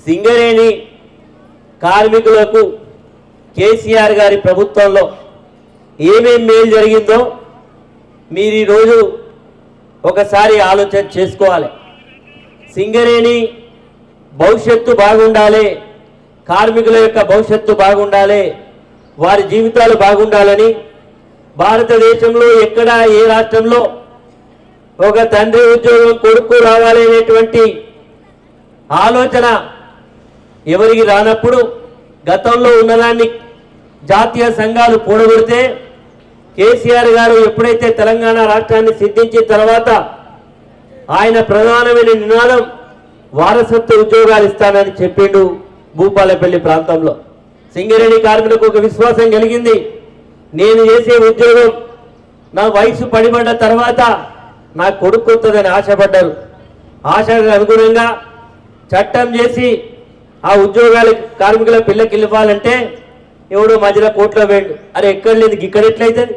సింగరేణి కార్మికులకు కేసీఆర్ గారి ప్రభుత్వంలో ఏమేం మేలు జరిగిందో మీరు ఈరోజు ఒకసారి ఆలోచన చేసుకోవాలి. సింగరేణి భవిష్యత్తు బాగుండాలి, కార్మికుల యొక్క భవిష్యత్తు బాగుండాలి, వారి జీవితాలు బాగుండాలని భారతదేశంలో ఎక్కడ ఏ రాష్ట్రంలో ఒక తండ్రి ఉద్యోగం కొడుకు రావాలి అనేటువంటి ఆలోచన ఎవరికి రానప్పుడు గతంలో ఉన్నదాన్ని జాతీయ సంఘాలు కూడగొడితే కేసీఆర్ గారు ఎప్పుడైతే తెలంగాణ రాష్ట్రాన్ని సిద్ధించిన తర్వాత ఆయన ప్రధానమైన నినాదం వారసత్వ ఉద్యోగాలు ఇస్తానని చెప్పిండు. భూపాలపల్లి ప్రాంతంలో సింగరేణి కార్మికులకు ఒక విశ్వాసం కలిగింది. నేను చేసే ఉద్యోగం నా వయసు పడిపడ్డ తర్వాత నా కొడుకు వస్తుందని ఆశపడ్డారు. ఆశకు అనుగుణంగా చట్టం చేసి ఆ ఉద్యోగాలు కార్మికుల పిల్లకి ఇవ్వాలంటే ఎవడో మధ్యలో కోర్టులో వేయండు. అరే ఎక్కడ లేదు, ఇక్కడ ఎట్లయితుంది,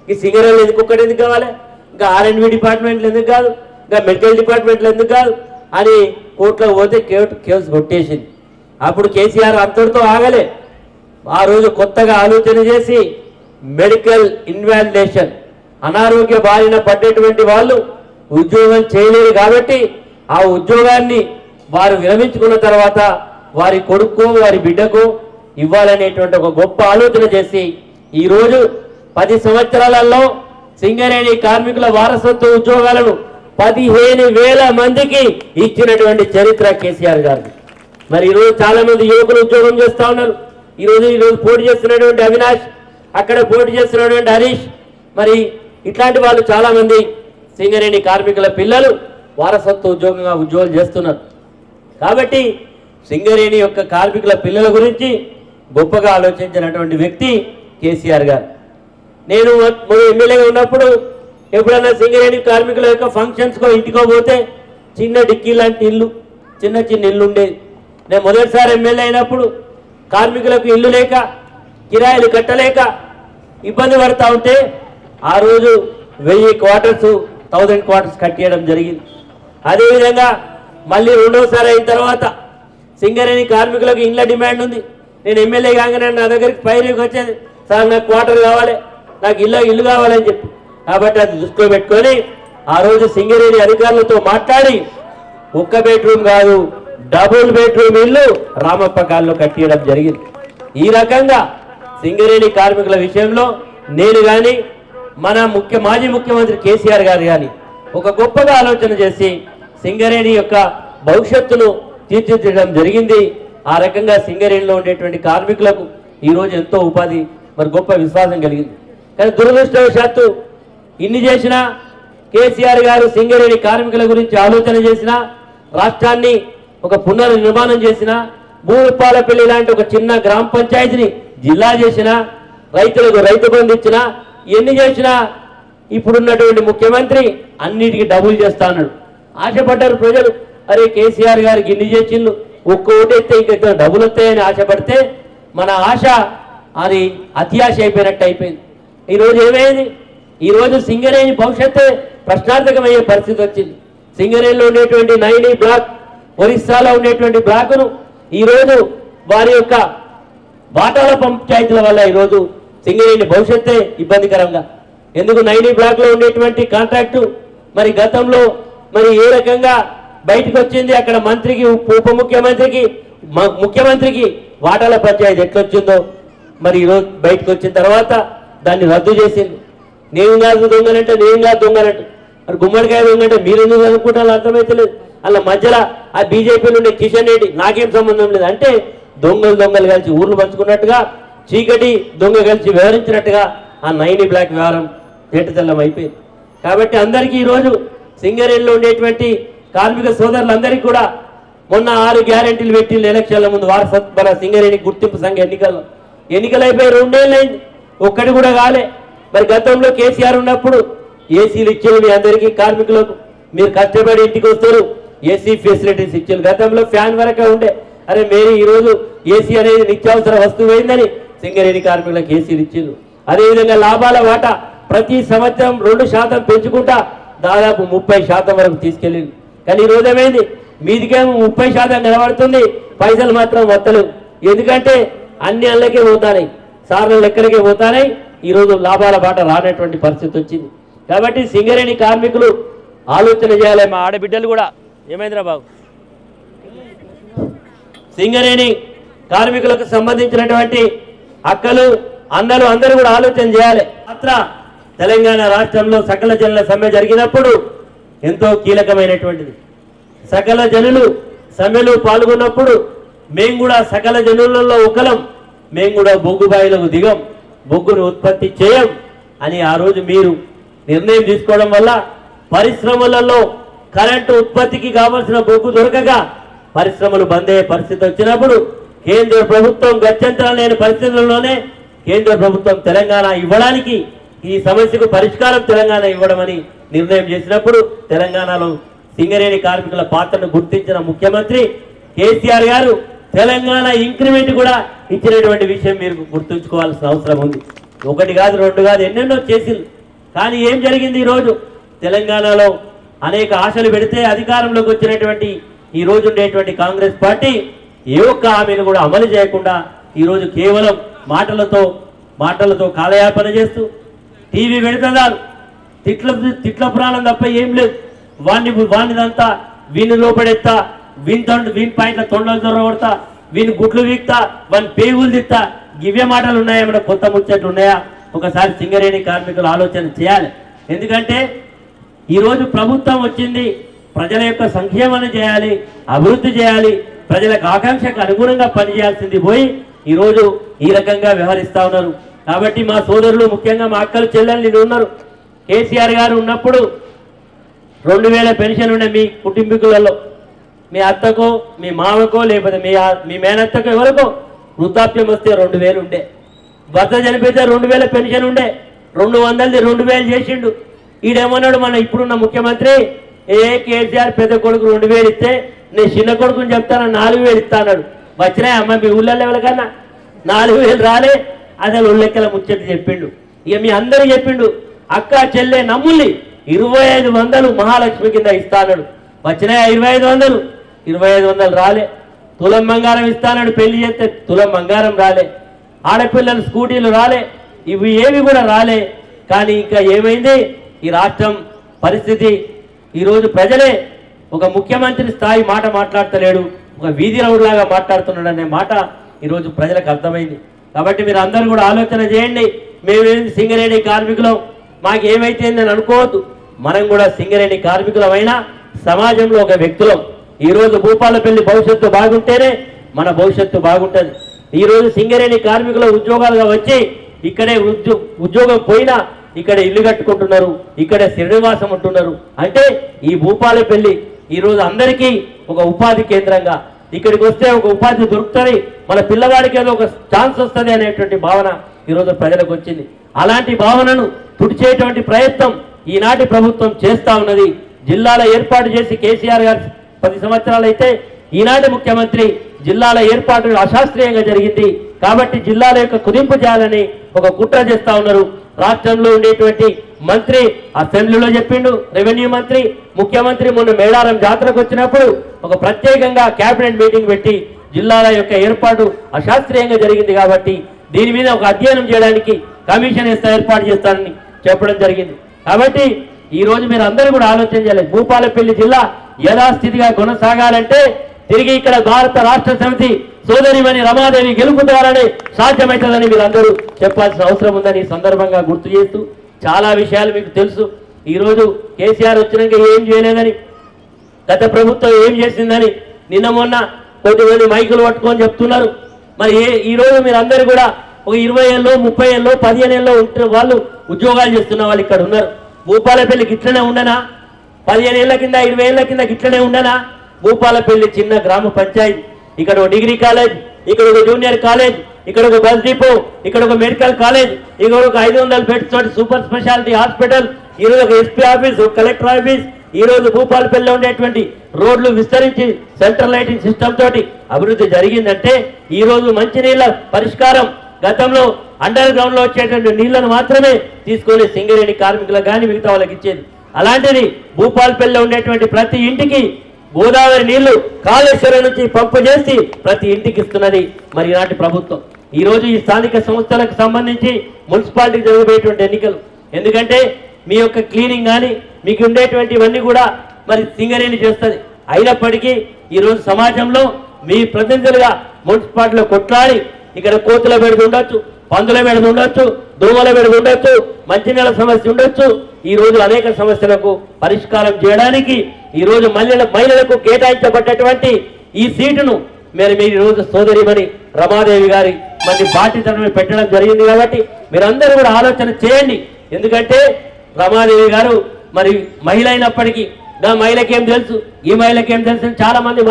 ఈ సింగరేణి ఎందుకు ఒక్కటి ఎందుకు కావాలి, ఇంకా R&B డిపార్ట్మెంట్లు ఎందుకు కాదు, ఇంకా మెడికల్ డిపార్ట్మెంట్లు ఎందుకు కాదు అని కోర్టులో పోతే కేసు కొట్టేసింది. అప్పుడు కేసీఆర్ అంతటితో ఆగలే. ఆ రోజు కొత్తగా ఆలోచన చేసి మెడికల్ ఇన్వాలిడేషన్, అనారోగ్య బారిన పడ్డటువంటి వాళ్ళు ఉద్యోగం చేయలేరు కాబట్టి ఆ ఉద్యోగాన్ని వారు విరమించుకున్న తర్వాత వారి కొడుకు వారి బిడ్డకు ఇవ్వాలనేటువంటి ఒక గొప్ప ఆలోచన చేసి ఈరోజు 10 సంవత్సరాలలో సింగరేణి కార్మికుల వారసత్వ ఉద్యోగాలను 15,000 మందికి ఇచ్చినటువంటి చరిత్ర కేసీఆర్ గారిది. మరి ఈరోజు చాలా మంది యువకులు ఉద్యోగం చేస్తూ ఉన్నారు. ఈరోజు పోటీ చేస్తున్నటువంటి అవినాష్, అక్కడ పోటీ చేస్తున్నటువంటి హరీష్, మరి ఇట్లాంటి వాళ్ళు చాలా మంది సింగరేణి కార్మికుల పిల్లలు వారసత్వ ఉద్యోగాలు చేస్తున్నారు. కాబట్టి సింగరేణి యొక్క కార్మికుల పిల్లల గురించి గొప్పగా ఆలోచించినటువంటి వ్యక్తి కేసీఆర్ గారు. నేను ఎమ్మెల్యేగా ఉన్నప్పుడు ఎప్పుడైనా సింగరేణి కార్మికుల యొక్క ఫంక్షన్స్కో ఇంటికో పోతే చిన్న డిక్కీ లాంటి ఇల్లు, చిన్న ఇల్లు ఉండేది. నేను మొదటిసారి ఎమ్మెల్యే అయినప్పుడు కార్మికులకు ఇల్లు లేక కిరాయిలు కట్టలేక ఇబ్బంది పడతా ఉంటే ఆ రోజు 1000 క్వార్టర్స్ 1000 క్వార్టర్స్ కట్టేయడం జరిగింది. అదేవిధంగా మళ్ళీ రెండోసారి అయిన తర్వాత సింగరేణి కార్మికులకు ఇండ్ల డిమాండ్ ఉంది. నేను ఎమ్మెల్యే కాగానే నా దగ్గరికి పైరుకి వచ్చేది, సార్ నాకు క్వార్టర్ కావాలి, నాకు ఇల్లు కావాలని చెప్పి. కాబట్టి అది దృష్టిలో పెట్టుకొని ఆ రోజు సింగరేణి అధికారులతో మాట్లాడి 1 బెడ్రూమ్ కాదు 2 బెడ్రూమ్ ఇల్లు రామప్ప కాలంలో కట్టియడం జరిగింది. ఈ రకంగా సింగరేణి కార్మికుల విషయంలో నేను కానీ మన మాజీ ముఖ్యమంత్రి కేసీఆర్ గారు కానీ ఒక గొప్పగా ఆలోచన చేసి సింగరేణి యొక్క భవిష్యత్తును తీర్చిదిద్దడం జరిగింది. ఆ రకంగా సింగరేణిలో ఉండేటువంటి కార్మికులకు ఈరోజు ఎంతో ఉపాధి మరి గొప్ప విశ్వాసం కలిగింది. కానీ దురదృష్టవశాత్తు ఇన్ని చేసినా కేసీఆర్ గారు సింగరేణి కార్మికుల గురించి ఆలోచన చేసినా, రాష్ట్రాన్ని ఒక పునర్నిర్మాణం చేసిన, భూపాలపల్లి లాంటి ఒక చిన్న గ్రామ పంచాయతీని జిల్లా చేసిన, రైతులకు రైతు బంధు ఇచ్చిన, ఎన్ని చేసినా ఇప్పుడున్నటువంటి ముఖ్యమంత్రి అన్నిటికీ డబుల్ చేస్తా అన్నాడు. ఆశపడ్డారు ప్రజలు, అరే కేసీఆర్ గారికి ఇన్ని చేసిండు, ఒక్క ఓటెత్తే ఇంకా డబ్బులు వస్తాయని ఆశపడితే మన ఆశ అది అతి ఆశ అయిపోయినట్టు అయిపోయింది. ఈరోజు ఏమైంది? ఈరోజు సింగరేణి భవిష్యత్తు ప్రశ్నార్థకమయ్యే పరిస్థితి వచ్చింది. సింగరేణిలో ఉండేటువంటి నైని బ్లాక్, ఒరిస్సాలో ఉండేటువంటి బ్లాకును ఈరోజు వారి యొక్క వాటాల పంచాయతీల వల్ల ఈరోజు సింగరేణి భవిష్యత్తే ఇబ్బందికరంగా. ఎందుకు నైని బ్లాక్లో ఉండేటువంటి కాంట్రాక్టు మరి గతంలో మరి ఏ రకంగా బయటకు వచ్చింది, అక్కడ మంత్రికి ఉప ముఖ్యమంత్రికి ముఖ్యమంత్రికి వాటాల పంచాయతీ ఎట్లొచ్చిందో మరి ఈరోజు బయటకు వచ్చిన తర్వాత దాన్ని రద్దు చేసింది. నేను కాదు దొంగనంటే నేను కాదు దొంగనంటే, మరి గుమ్మడికాయ దొంగంటే మీరు ఎందుకు అనుకుంటారో అర్థమైతలేదు. అలా మధ్యలో ఆ బీజేపీ నుండి కిషన్ రెడ్డి నాకేం సంబంధం లేదు అంటే దొంగలు కలిసి ఊర్లు పంచుకున్నట్టుగా, చీకటి దొంగ కలిసి వ్యవహరించినట్టుగా ఆ నైని బ్లాక్ వ్యవహారం తేటతెల్లం అయిపోయింది. కాబట్టి అందరికీ ఈరోజు సింగరేణిలో ఉండేటువంటి కార్మిక సోదరులందరికీ కూడా మొన్న 6 గ్యారెంటీలు పెట్టింది ఎలక్షన్ల ముందు. మన సింగరేణి గుర్తింపు సంఘ ఎన్నికలు అయిపోయి 2 ఏళ్ళు అయింది, ఒక్కటి కూడా కాలే. మరి గతంలో కేసీఆర్ ఉన్నప్పుడు ఏసీలు ఇచ్చేది మీ అందరికీ కార్మికులకు, మీరు కష్టపడి ఇంటికి వస్తారు ఏసీ ఫెసిలిటీస్ ఇచ్చేది. గతంలో ఫ్యాన్ వరకే ఉండే, అరే మేరీ ఈరోజు ఏసీ అనేది నిత్యావసర వస్తువు అయిందని సింగరేణి కార్మికులకు ఏసీలు ఇచ్చేది. అదేవిధంగా లాభాల వాటా ప్రతి సంవత్సరం 2% పెంచుకుంటా దాదాపు 30% వరకు తీసుకెళ్ళింది. కానీ ఈరోజు ఏమైంది, మీదికేమో 30% నిలబడుతుంది, పైసలు మాత్రం వత్తలు. ఎందుకంటే అన్ని అల్లకే పోతాయి, సార్ల లెక్కలకే పోతాయి. ఈరోజు లాభాల బాట రానటువంటి పరిస్థితి వచ్చింది. కాబట్టి సింగరేణి కార్మికులు ఆలోచన చేయాలి. మా ఆడబిడ్డలు కూడా ఏమైందిరా బాబు, సింగరేణి కార్మికులకు సంబంధించినటువంటి అక్కలు అన్నలు అందరూ కూడా ఆలోచన చేయాలి. మాత్ర తెలంగాణ రాష్ట్రంలో సకల జనుల సమ్మె జరిగినప్పుడు ఎంతో కీలకమైనటువంటిది. సకల జనులు సమ్మెలో పాల్గొన్నప్పుడు మేము కూడా సకల జనులలో ఒకలం, మేము కూడా బొగ్గు బాయిలకు దిగం, బొగ్గును ఉత్పత్తి చేయం అని ఆ రోజు మీరు నిర్ణయం తీసుకోవడం వల్ల పరిశ్రమలలో కరెంటు ఉత్పత్తికి కావలసిన బొగ్గు దొరకగా పరిశ్రమలు బంద్ అయ్యే పరిస్థితి వచ్చినప్పుడు కేంద్ర ప్రభుత్వం గత్యంతరం లేని పరిస్థితుల్లోనే కేంద్ర ప్రభుత్వం తెలంగాణ ఇవ్వడానికి, ఈ సమస్యకు పరిష్కారం తెలంగాణ ఇవ్వడమని నిర్ణయం చేసినప్పుడు తెలంగాణలో సింగరేణి కార్మికుల పాత్రను గుర్తించిన ముఖ్యమంత్రి కేసీఆర్ గారు తెలంగాణ ఇంక్రిమెంట్ కూడా ఇచ్చినటువంటి విషయం మీరు గుర్తుంచుకోవాల్సిన అవసరం ఉంది. ఒకటి కాదు, రెండు కాదు, ఎన్నెన్నో చేసింది. కానీ ఏం జరిగింది? ఈరోజు తెలంగాణలో అనేక ఆశలు పెడితే అధికారంలోకి వచ్చినటువంటి ఈ రోజు ఉండేటువంటి కాంగ్రెస్ పార్టీ ఏ ఒక్క హామీని కూడా అమలు చేయకుండా ఈరోజు కేవలం మాటలతో కాలయాపన చేస్తూ టీవీ పెడుతున్నారు. తిట్ల పురాణం తప్ప ఏం లేదు. వాణ్ణిదంతా వీని లోపడెత్తా, వీని పాయింట్ల తొండలు దొరకొడతా, వీని గుట్లు వీక్తా, వాని పేగులు తిత్తా, గివ్య మాటలు ఉన్నాయా? ఏమైనా కొత్త ముచ్చట్లు ఉన్నాయా? ఒకసారి సింగరేణి కార్మికులు ఆలోచన చేయాలి. ఎందుకంటే ఈరోజు ప్రభుత్వం వచ్చింది, ప్రజల యొక్క సంక్షేమాన్ని చేయాలి, అభివృద్ధి చేయాలి, ప్రజలకు ఆకాంక్షకు అనుగుణంగా పనిచేయాల్సింది పోయి ఈరోజు ఈ రకంగా వ్యవహరిస్తూ ఉన్నారు. కాబట్టి మా సోదరులు, ముఖ్యంగా మా అక్కలు చెల్లెళ్ళు ఉన్నారు. కేసీఆర్ గారు ఉన్నప్పుడు 2000 పెన్షన్ ఉండే మీ కుటుంబీకులలో. మీ అత్తకో, మీ మామకో, లేకపోతే మీ మేనత్తకో ఎవరికో వృద్ధాప్యం వస్తే 2000 ఉండే. భర్త చనిపోతే 2000 పెన్షన్ ఉండే. 200ది 2000 చేసిండు. ఈడేమన్నాడు మన ఇప్పుడున్న ముఖ్యమంత్రి, కేసీఆర్ పెద్ద కొడుకు 2000 ఇస్తే నేను చిన్న కొడుకుని చెప్తాను 4000 ఇస్తా అన్నాడు. వచ్చినాయి అమ్మ మీ ఊళ్ళో ఎవరికన్నా? 4000 రాలే. అసలు ఉల్లెక్కల ముచ్చట చెప్పిండు. ఇక మీ అందరూ చెప్పిండు, అక్క చెల్లె నమ్ముల్ని 2500 మహాలక్ష్మి కింద ఇస్తాడు. వచ్చినాయి 2500. 2500 రాలే. తులం బంగారం ఇస్తాడు, పెళ్లి చేస్తే తులం బంగారం రాలే. ఆడపిల్లలు స్కూటీలు రాలే. ఇవి ఏవి కూడా రాలే. కానీ ఇంకా ఏమైంది? ఈ రాష్ట్రం పరిస్థితి ఈరోజు ప్రజలే ఒక ముఖ్యమంత్రి స్థాయి మాట మాట్లాడతలేడు, ఒక వీధి రౌడ్లాగా మాట్లాడుతున్నాడు అనే మాట ఈరోజు ప్రజలకు అర్థమైంది. కాబట్టి మీరు అందరూ కూడా ఆలోచన చేయండి. మేమేంది సింగరేణి కార్మికులం, మాకు ఏమైతే నేను అనుకోవద్దు. మనం కూడా సింగరేణి కార్మికులమైనా సమాజంలో ఒక వ్యక్తులం. ఈరోజు భూపాలపల్లి భవిష్యత్తు బాగుంటేనే మన భవిష్యత్తు బాగుంటుంది. ఈరోజు సింగరేణి కార్మికుల ఉద్యోగాలుగా వచ్చి ఇక్కడే ఉద్యోగం పోయినా ఇక్కడే ఇల్లు కట్టుకుంటున్నారు, ఇక్కడే శ్రీనివాసం ఉంటున్నారు. అంటే ఈ భూపాలపల్లి ఈరోజు అందరికీ ఒక ఉపాధి కేంద్రంగా, ఇక్కడికి వస్తే ఒక ఉపాధి దొరుకుతుంది, మన పిల్లవాడికి ఏదో ఒక ఛాన్స్ వస్తుంది అనేటువంటి భావన ఈరోజు ప్రజలకు వచ్చింది. అలాంటి భావనను తుడిచేటువంటి ప్రయత్నం ఈనాటి ప్రభుత్వం చేస్తూ ఉన్నది. జిల్లాల ఏర్పాటు చేసి కేసీఆర్ గారు 10 సంవత్సరాలు అయితే ఈనాటి ముఖ్యమంత్రి జిల్లాల ఏర్పాటు అశాస్త్రీయంగా జరిగింది కాబట్టి జిల్లాల యొక్క కుదింపు చేయాలని ఒక కుట్ర చేస్తూ ఉన్నారు. రాష్ట్రంలో ఉండేటువంటి మంత్రి అసెంబ్లీలో చెప్పిండు, రెవెన్యూ మంత్రి, ముఖ్యమంత్రి మొన్న మేడారం జాతరకు వచ్చినప్పుడు ఒక ప్రత్యేకంగా కేబినెట్ మీటింగ్ పెట్టి జిల్లాల యొక్క ఏర్పాటు అశాస్త్రీయంగా జరిగింది కాబట్టి దీని మీద ఒక అధ్యయనం చేయడానికి కమిషన్ ఏర్పాటు చేస్తానని చెప్పడం జరిగింది. కాబట్టి ఈ రోజు మీరు అందరూ కూడా ఆలోచన చేయాలి. భూపాలపల్లి జిల్లా యథాస్థితిగా కొనసాగాలంటే తిరిగి ఇక్కడ భారత రాష్ట్ర సమితి సోదరిమణి రమాదేవి గెలుపు ద్వారానే సాధ్యమవుతుందని మీరు అందరూ చెప్పాల్సిన అవసరం ఉందని ఈ సందర్భంగా గుర్తు చేస్తూ, చాలా విషయాలు మీకు తెలుసు. ఈరోజు కేసీఆర్ వచ్చినాక ఏం చేయలేదని, గత ప్రభుత్వం ఏం చేసిందని నిన్న మొన్న కొద్దిమంది మైకులు పట్టుకొని చెప్తున్నారు. మరి ఈరోజు మీరు అందరూ కూడా ఒక 20 ఏళ్ళు, 30 ఏళ్ళు, 15 ఏళ్ళు ఉంటున్న వాళ్ళు ఉద్యోగాలు చేస్తున్న వాళ్ళు ఇక్కడ ఉన్నారు. భూపాలపల్లికి ఇట్లనే ఉండనా? 15 ఏళ్ల కింద, 20 ఏళ్ల కింద ఇట్లనే ఉండనా? భూపాలపల్లి చిన్న గ్రామ పంచాయతీ, ఇక్కడ ఒక డిగ్రీ కాలేజ్, ఇక్కడ ఒక జూనియర్ కాలేజ్, ఇక్కడ ఒక బస్ డిపో, ఇక్కడ ఒక మెడికల్ కాలేజ్, ఇక్కడ ఒక 500 బెడ్స్ తోటి సూపర్ స్పెషాలిటీ హాస్పిటల్, ఈరోజు ఒక ఎస్పీ ఆఫీస్, ఒక కలెక్టర్ ఆఫీస్, ఈరోజు భూపాలపల్లిలో ఉండేటువంటి రోడ్లు విస్తరించి సెంట్రల్ లైటింగ్ సిస్టమ్ తోటి అభివృద్ధి జరిగిందంటే ఈరోజు మంచినీళ్ళ పరిష్కారం. గతంలో అండర్ గ్రౌండ్ లో వచ్చేటువంటి నీళ్లను మాత్రమే తీసుకొని సింగరేణి కార్మికులకు కానీ మిగతా వాళ్ళకి ఇచ్చేది. అలాంటిది భూపాలపల్లిలో ఉండేటువంటి ప్రతి ఇంటికి గోదావరి నీళ్లు కాళేశ్వరం నుంచి పంపు చేసి ప్రతి ఇంటికి ఇస్తున్నది మరి ఈనాటి ప్రభుత్వం. ఈ రోజు ఈ స్థానిక సంస్థలకు సంబంధించి మున్సిపాలిటీకి జరగబోయేటువంటి ఎన్నికలు, ఎందుకంటే మీ యొక్క క్లీనింగ్ కానీ మీకు ఉండేటువంటి ఇవన్నీ కూడా మరి సింగరేణి చేస్తుంది. అయినప్పటికీ ఈరోజు సమాజంలో మీ ప్రతినిధులుగా మున్సిపాలిటీలో కొట్లాడి ఇక్కడ కోతుల బెడద ఉండొచ్చు, పందుల బెడద ఉండొచ్చు, దోమల బెడద ఉండొచ్చు, మంచినీళ్ళ సమస్య ఉండొచ్చు. ఈ రోజు అనేక సమస్యలకు పరిష్కారం చేయడానికి ఈ రోజు మహిళలకు కేటాయించబడ్డటువంటి ఈ సీటును మీరు ఈ రోజు సోదరిమణి రమాదేవి గారి మంది బాధ్యతను పెట్టడం జరిగింది. కాబట్టి మీరందరూ కూడా ఆలోచన చేయండి. ఎందుకంటే రమాదేవి గారు మరి మహిళ అయినప్పటికీ నా మహిళకేం తెలుసు, ఈ మహిళకేం తెలుసు అని చాలా మంది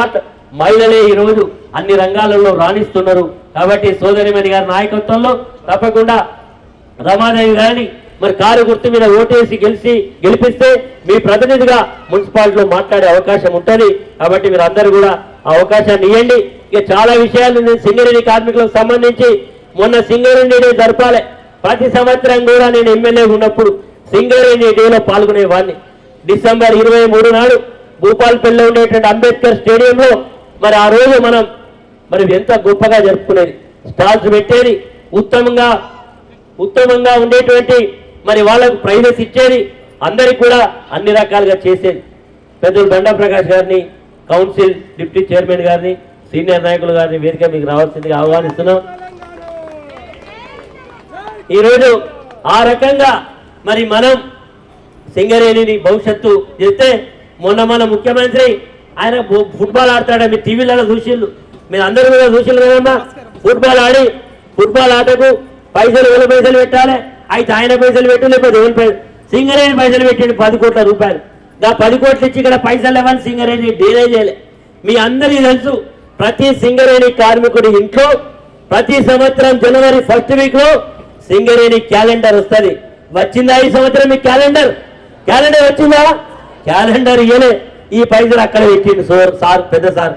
మహిళలే ఈ రోజు అన్ని రంగాలలో రాణిస్తున్నారు. కాబట్టి సోదరిమణి గారి నాయకత్వంలో తప్పకుండా రమాదేవి గారిని మరి కారు గుర్తు మీద ఓటేసి గెలిపిస్తే మీ ప్రతినిధిగా మున్సిపాలిటీలో మాట్లాడే అవకాశం ఉంటుంది. కాబట్టి మీరు అందరూ కూడా ఆ అవకాశాన్ని ఇవ్వండి. ఇక చాలా విషయాలు నేను సింగరేణి కార్మికులకు సంబంధించి మొన్న సింగరేణి డే జరపాలి. ప్రతి సంవత్సరం కూడా నేను ఎమ్మెల్యే ఉన్నప్పుడు సింగరేణి డేలో పాల్గొనేవాడిని. డిసెంబర్ 23 నాడు భూపాలపల్లిలో ఉండేటువంటి అంబేద్కర్ స్టేడియంలో మరి ఆ రోజు మనం మరి ఎంత గొప్పగా జరుపుకునేది, స్టాల్స్ పెట్టేది, ఉత్తమంగా ఉండేటువంటి మరి వాళ్ళకు ప్రైజెస్ ఇచ్చేది, అందరికి కూడా అన్ని రకాలుగా చేసేది. పెద్దలు బండా ప్రకాష్ గారిని, కౌన్సిల్ డిప్యూటీ చైర్మన్ గారిని, సీనియర్ నాయకులు గారిని వేదిక మీకు రావాల్సిందిగా ఆహ్వానిస్తున్నాం. ఈరోజు ఆ రకంగా మరి మనం సింగరేణిని భవిష్యత్తు చేస్తే మొన్న మన ముఖ్యమంత్రి ఆయన ఫుట్బాల్ ఆడతాడు. మీరు టీవీలలో చూసిళ్ళు, మీరు అందరూ కూడా చూసిళ్ళు కదమ్మా. ఫుట్బాల్ ఆటకు పైసలు 1000 పైసలు పెట్టాలి. అయితే ఆయన పైసలు పెట్టు, లేకపోతే 1000 పైసలు. సింగరేణి పైసలు పెట్టండి 10 కోట్ల రూపాయలు. 10 కోట్లు ఇచ్చి ఇక్కడ పైసలు ఇవ్వాలి, సింగరేణి డీలే చేయలే. మీ అందరికీ తెలుసు, ప్రతి సింగరేణి కార్మికుడి ఇంట్లో ప్రతి సంవత్సరం జనవరి 1st వీక్ లో సింగరేణి క్యాలెండర్ వస్తుంది. వచ్చిందా ఈ సంవత్సరం మీకు క్యాలెండర్ వచ్చిందా? క్యాలెండర్ ఇయ్యలే. ఈ పైసలు అక్కడ పెట్టిండు సార్, పెద్ద సార్.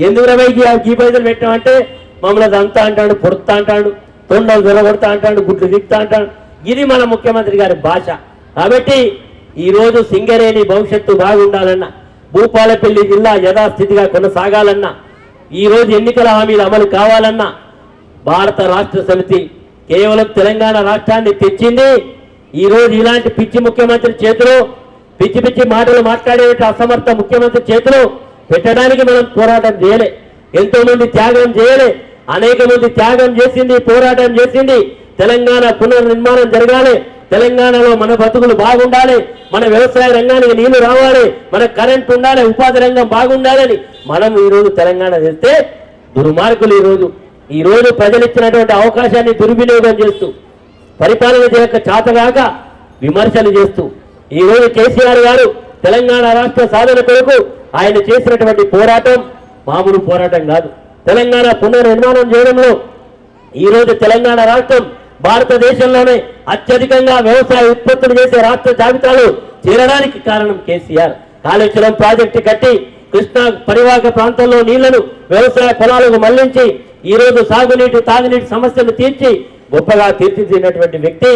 ఎందుకు రమైకి ఈ పైసలు పెట్టామంటే మమ్మల్ని అంతా అంటాడు, పొడుతా అంటాడు, తొండలు దొరగొడతా అంటాడు, గుడ్లు దిక్తా అంటాడు. ఇది మన ముఖ్యమంత్రి గారి భాష. కాబట్టి ఈరోజు సింగరేణి భవిష్యత్తు బాగుండాలన్నా, భూపాలపల్లి జిల్లా యథాస్థితిగా కొనసాగాలన్నా, ఈరోజు ఎన్నికల హామీలు అమలు కావాలన్నా భారత రాష్ట్ర సమితి కేవలం తెలంగాణ రాష్ట్రాన్ని తెచ్చింది. ఈరోజు ఇలాంటి పిచ్చి ముఖ్యమంత్రి చేతిలో, పిచ్చి మాటలు మాట్లాడే అసమర్థ ముఖ్యమంత్రి చేతిలో పెట్టడానికి మనం పోరాటం చేయలే. ఎంతో మంది త్యాగం చేయలే, అనేక మంది త్యాగం చేసింది, పోరాటం చేసింది. తెలంగాణ పునర్నిర్మాణం జరగాలి, తెలంగాణలో మన బతుకులు బాగుండాలి, మన వ్యవసాయ రంగానికి నీళ్లు రావాలి, మన కరెంట్ ఉండాలి, ఉపాధి రంగం బాగుండాలని మనం ఈరోజు తెలంగాణ చేస్తే దుర్మార్గులు ఈరోజు ప్రజలు ఇచ్చినటువంటి అవకాశాన్ని దుర్వినియోగం చేస్తూ, పరిపాలన చేయక చాతగాక విమర్శలు చేస్తూ, ఈరోజు కేసీఆర్ గారు తెలంగాణ రాష్ట్ర సాధన కొరకు ఆయన చేసినటువంటి పోరాటం మామూలు పోరాటం కాదు. తెలంగాణ పునర్నిర్మాణం చేయడంలో ఈరోజు తెలంగాణ రాష్ట్రం భారతదేశంలోనే అత్యధికంగా వ్యవసాయ ఉత్పత్తులు చేసే రాష్ట్ర జాబితాలో చేరడానికి కారణం కేసీఆర్. కాళేశ్వరం ప్రాజెక్టు కట్టి కృష్ణా పరివాహక ప్రాంతంలో నీళ్లను వ్యవసాయ పొలాలకు మళ్లించి ఈరోజు సాగునీటి తాగునీటి సమస్యలు తీర్చి గొప్పగా తీర్చిదిద్దినటువంటి వ్యక్తి.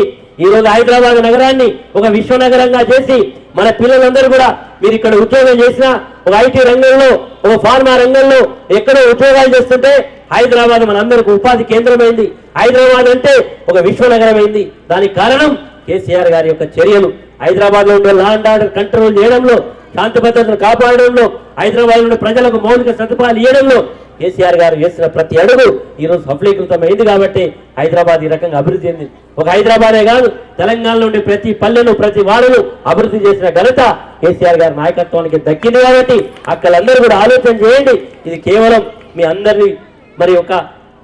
ఈరోజు హైదరాబాద్ నగరాన్ని ఒక విశ్వనగరంగా చేసి మన పిల్లలందరూ కూడా మీరు ఇక్కడ ఉద్యోగం చేసినా, ఒక ఐటీ రంగంలో, ఒక ఫార్మా రంగంలో ఎక్కడో ఉద్యోగాలు చేస్తుంటే హైదరాబాద్ మనందరికీ ఉపాధి కేంద్రమైంది. హైదరాబాద్ అంటే ఒక విశ్వనగరమైంది. దానికి కారణం కేసీఆర్ గారి యొక్క చర్యలు. హైదరాబాద్ లో ఉండే లా అండ్ ఆర్డర్ కంట్రోల్ చేయడంలో, శాంతి భద్రతను కాపాడడంలో, హైదరాబాద్ లో ప్రజలకు మౌలిక సదుపాయాలు ఇవ్వడంలో కేసీఆర్ గారు చేసిన ప్రతి అడుగు ఈరోజు సఫలీకృతమైంది. కాబట్టి హైదరాబాద్ ఈ రకంగా అభివృద్ధి చెందింది. ఒక హైదరాబాదే కాదు, తెలంగాణలో ఉండే ప్రతి పల్లెను, ప్రతి వాడను అభివృద్ధి చేసిన ఘనత కేసీఆర్ గారి నాయకత్వానికి దక్కింది. కాబట్టి అక్కలందరూ కూడా ఆలోచన చేయండి. ఇది కేవలం మీ అందరి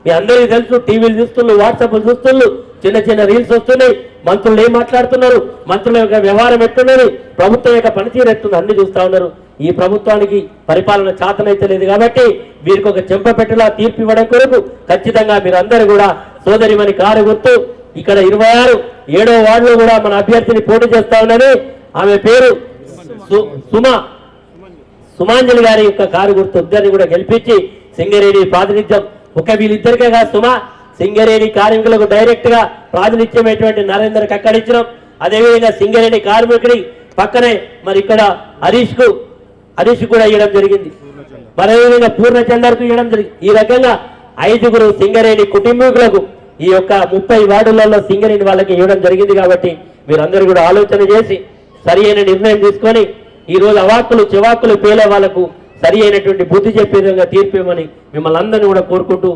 మీ అందరికీ తెలుసు, టీవీలు చూస్తున్నారు, వాట్సాప్లు చూస్తున్నారు, చిన్న రీల్స్ వస్తున్నాయి, మంత్రులు ఏం మాట్లాడుతున్నారు, మంత్రుల యొక్క వ్యవహారం ఎట్టున్నది, ప్రభుత్వం యొక్క పనితీరు ఎట్టుంది, అన్ని చూస్తా ఉన్నారు. ఈ ప్రభుత్వానికి పరిపాలన చాతనైతే లేదు. కాబట్టి వీరికి ఒక చెంపపెట్టలా తీర్పు ఇవ్వడం కొరకు ఖచ్చితంగా మీరందరూ కూడా సోదరిమణి కారు గుర్తు ఇక్కడ 26 7వ వార్డులో కూడా మన అభ్యర్థిని పోటీ చేస్తా ఉన్నది. ఆమె పేరు సుమాంజలి గారి యొక్క కారు గుర్తు ఇద్దరిని కూడా గెలిపించి సింగరేణి ప్రాతినిధ్యం ఒక వీళ్ళిద్దరికే కాదు, సింగరేణి కార్మికులకు డైరెక్ట్ గా ప్రాతినిధ్యమైనటువంటి నరేందర్కి అక్కడిచ్చినాం. అదేవిధంగా సింగరేణి కార్మికుడి పక్కనే మరి ఇక్కడ హరీష్ కు హరీష్ కూడా ఇవ్వడం జరిగింది, మరొక పూర్ణచందర్కు ఇవ్వడం జరిగింది. ఈ రకంగా 5గురు సింగరేణి కుటుంబీకులకు ఈ యొక్క 30 వార్డులలో సింగరేణి వాళ్ళకి ఇవ్వడం జరిగింది. కాబట్టి మీరందరూ కూడా ఆలోచన చేసి సరి అయిన నిర్ణయం తీసుకొని ఈరోజు అవాక్కులు చెవాక్కులు పేలే వాళ్లకు సరి అయినటువంటి బుద్ధి చెప్పే విధంగా తీర్పేమని మిమ్మల్ని అందరినీ కూడా కోరుకుంటూ